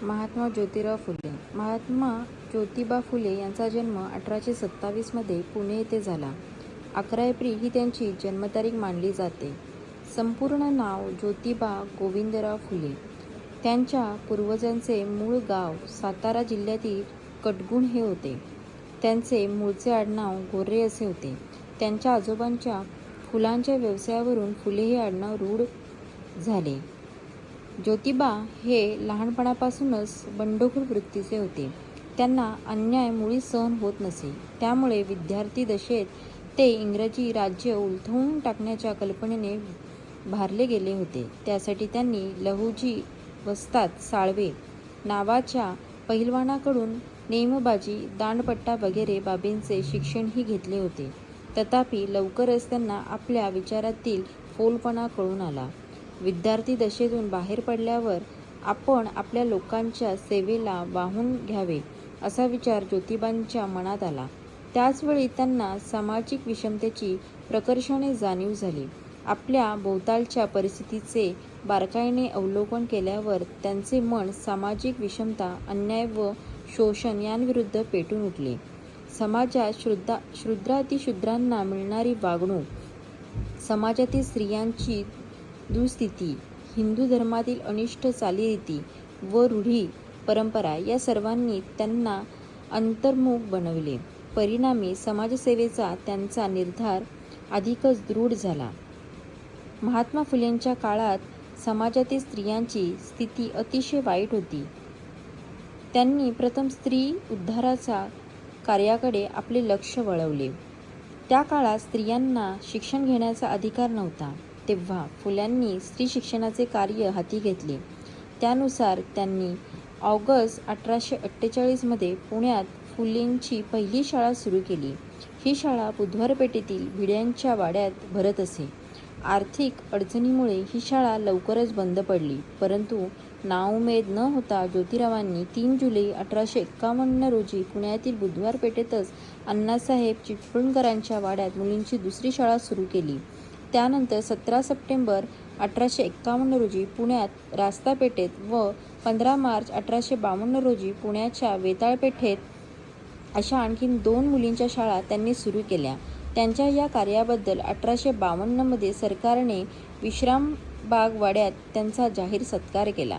महात्मा ज्योतिराव फुले. महात्मा ज्योतिबा फुले यांचा जन्म 1827 पुणे येथे झाला. 11 एप्रिल ही त्यांची जन्मतारीख मानली जाते. संपूर्ण नाव ज्योतिबा गोविंदराव फुले. त्यांच्या पूर्वजांचे मूळ गाव सातारा जिल्ह्यातील कटगुण हे होते. त्यांचे मूळचे आडनाव गोरे असे होते. त्यांच्या आजोबांच्या फुलांच्या व्यवसायावरून फुले हे आडनाव रूढ झाले. ज्योतिबा हे लहानपणापासूनच बंडखोर वृत्तीचे होते. त्यांना अन्याय मुळीच सहन होत नसे. त्यामुळे विद्यार्थी दशेत ते इंग्रजी राज्य उलथवून टाकण्याच्या कल्पनेने भारले गेले होते. त्यासाठी त्यांनी लहुजी वस्ताद साळवे नावाच्या पहिलवानाकडून नेमबाजी, दांडपट्टा वगैरे बाबींचे शिक्षणही घेतले होते. तथापि लवकरच त्यांना आपल्या विचारातील फोलपणा कळून आला. विद्यार्थी दशेतून बाहेर पडल्यावर आपण आपल्या लोकांच्या सेवेला वाहून घ्यावे असा विचार ज्योतिबांच्या मनात आला. त्याचवेळी त्यांना सामाजिक विषमतेची प्रकर्षाने जाणीव झाली. आपल्या भोवतालच्या परिस्थितीचे बारकाईने अवलोकन केल्यावर त्यांचे मन सामाजिक विषमता, अन्याय व शोषण यांविरुद्ध पेटून उठले. समाजात शूद्रातिशूद्रांना मिळणारी वागणूक, समाजातील स्त्रियांची दुःस्थिती, हिंदू धर्मातील अनिष्ट चालीरीती व रूढी परंपरा या सर्वांनी त्यांना अंतर्मुख बनविले. परिणामी समाजसेवेचा त्यांचा निर्धार अधिकच दृढ झाला. महात्मा फुलेंच्या काळात समाजातील स्त्रियांची स्थिती अतिशय वाईट होती. त्यांनी प्रथम स्त्री उद्धाराच्या कार्याकडे आपले लक्ष वळवले. त्या काळात स्त्रियांना शिक्षण घेण्याचा अधिकार नव्हता. तेव्हा फुल्यांनी स्त्री शिक्षणाचे कार्य हाती घेतले. त्यानुसार त्यांनी ऑगस्ट 1848 पुण्यात फुलेंची पहिली शाळा सुरू केली. ही शाळा बुधवार पेठेतील भिड्यांच्या वाड्यात भरत असे. आर्थिक अडचणीमुळे ही शाळा लवकरच बंद पडली. परंतु नाउमेद न होता ज्योतिरावांनी 3 जुलै 1851 रोजी पुण्यातील बुधवार पेठेतच अण्णासाहेब चिपळूणकरांच्या वाड्यात मुलींची दुसरी शाळा सुरू केली. त्यानंतर 17 सप्टेंबर 1851 रोजी पुण्यात रास्ता पेठेत व 15 मार्च 1852 रोजी पुण्याच्या वेताळ पेठेत अशा आणखी 2 मुलींच्या शाळा त्यांनी सुरू केल्या. त्यांच्या या कार्याबद्दल 1852 सरकारने विश्रामबाग वाड्यात त्यांचा जाहीर सत्कार केला.